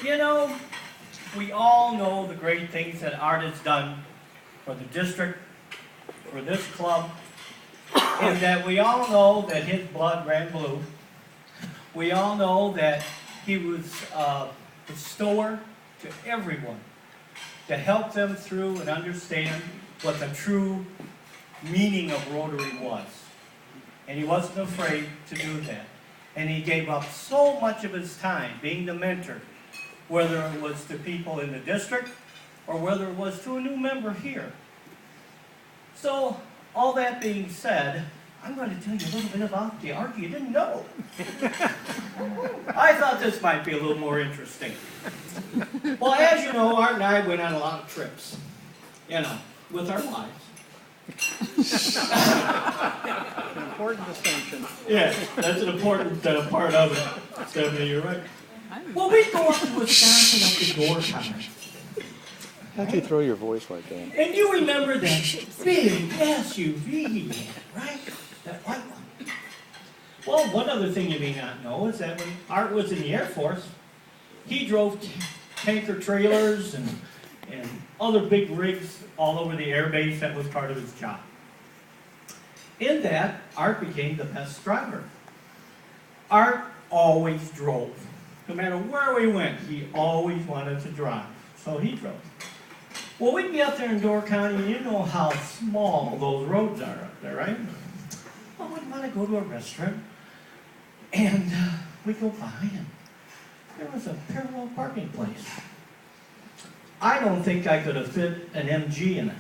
You know, we all know the great things that Art has done for the district, for this club, and that we all know that his blood ran blue. We all know that he was a bestower to everyone to help them through and understand what the true meaning of Rotary was. And he wasn't afraid to do that. And he gave up so much of his time being the mentor, whether it was to people in the district or whether it was to a new member here. So, all that being said, I'm going to tell you a little bit about the Art you didn't know. I thought this might be a little more interesting. Well, as you know, Art and I went on a lot of trips, with our wives. An important distinction. Yeah, that's an important part of it. Stephanie, you're right. Well, we go up to Wisconsin up to Dorchester. How'd you throw your voice like that? And you remember that big SUV he had, right? That white one. Well, one other thing you may not know is that when Art was in the Air Force, he drove tanker trailers and other big rigs all over the air base. That was part of his job. In that, Art became the best driver. Art always drove. No matter where we went, he always wanted to drive. So he drove. Well, we'd be out there in Door County, and you know how small those roads are up there, right? Well, we'd want to go to a restaurant, and we'd go by, and there was a parallel parking place. I don't think I could have fit an MG in it,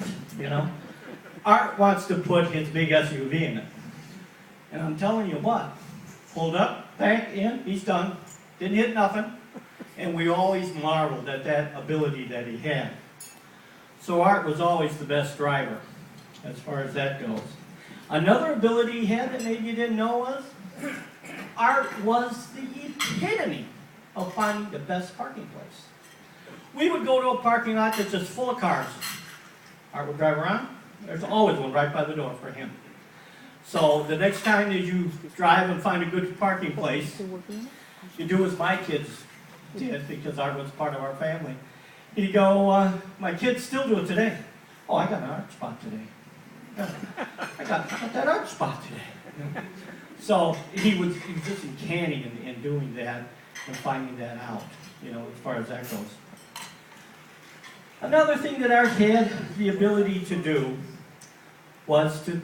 Art wants to put his big SUV in it. And I'm telling you what, pulled up, back in, he's done, didn't hit nothing, and we always marveled at that ability that he had. So Art was always the best driver, as far as that goes. Another ability he had that maybe you didn't know was, Art was the epitome of finding the best parking place. We would go to a parking lot that's just full of cars. Art would drive around. There's always one right by the door for him. So the next time that you drive and find a good parking place, you do as my kids did, because Art was part of our family. He'd go, my kids still do it today. Oh, I got an Art spot today. I got that Art spot today. So he was just canny in doing that and finding that out, as far as that goes. Another thing that Art had the ability to do was to,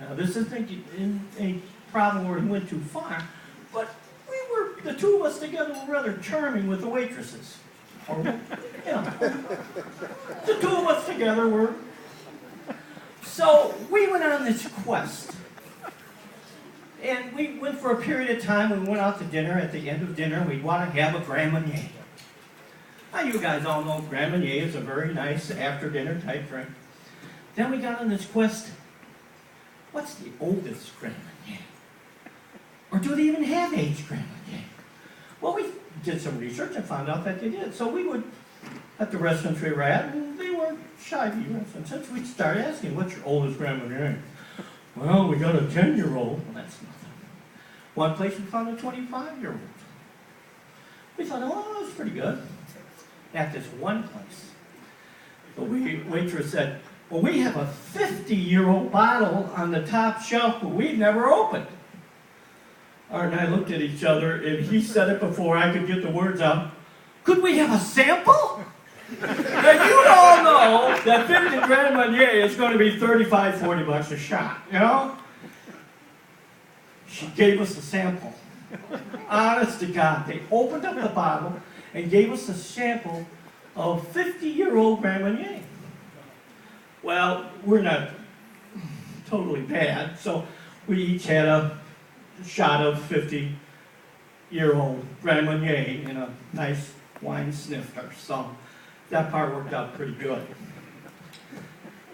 now this isn't a problem where he went too far, but the two of us together were rather charming with the waitresses. Or, the two of us together were. So we went on this quest. And we went for a period of time. We went out to dinner. At the end of dinner, we'd want to have a Grand Marnier. Now, you guys all know Grand Marnier is a very nice after-dinner type drink. Then we got on this quest. What's the oldest Grand Marnier? Or do they even have aged Grand Marnier? Well, we did some research and found out that they did. So we would, at the restaurants we were at, and they weren't shy to restaurants, since we'd start asking, what's your oldest Grand Marnier? Well, we got a 10-year-old. Well, that's nothing. One place we found a 25-year-old. We thought, oh, that's pretty good. At this one place, the waitress said, well, we have a 50-year-old bottle on the top shelf, but we've never opened. Art and I looked at each other, and he said it before I could get the words out. Could we have a sample? Now, you all know that 50 Grand Marnier is going to be $35, $40 a shot, She gave us a sample. Honest to God, they opened up the bottle and gave us a sample of 50-year-old Grand Marnier. Well, we're not totally bad, so we each had a shot of 50-year-old Grand Marnier in a nice wine snifter. So that part worked out pretty good.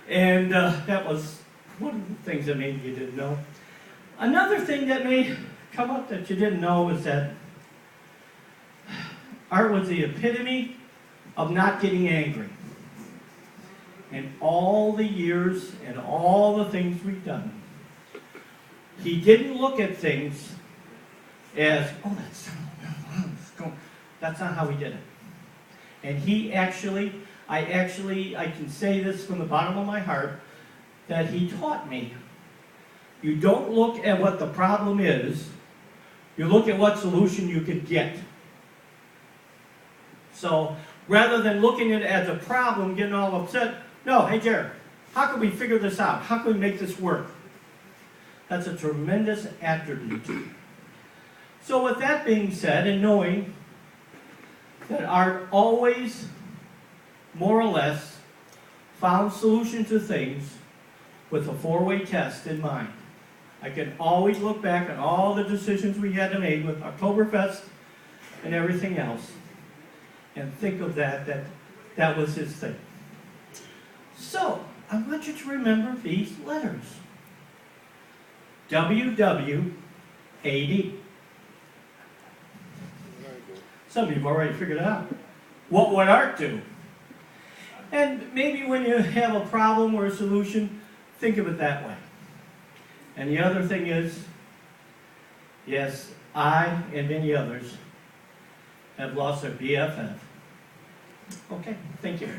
And that was one of the things that maybe you didn't know. Another thing that may come up that you didn't know is that Art was the epitome of not getting angry. In all the years and all the things we've done, he didn't look at things as, oh, that's That's not how he did it. And he actually, I can say this from the bottom of my heart, that he taught me. You don't look at what the problem is, you look at what solution you could get. So, rather than looking at it as a problem, getting all upset, no, hey Jared, how can we figure this out? How can we make this work? That's a tremendous attribute. So with that being said, and knowing that Art always, more or less, found solutions to things with a four-way test in mind. I can always look back on all the decisions we had to make with Oktoberfest and everything else, and think of that was his thing. So, I want you to remember these letters. WWAD. Some of you have already figured it out. What would Art do? And maybe when you have a problem or a solution, think of it that way. And the other thing is, yes, I and many others have lost their BFF. Okay, thank you.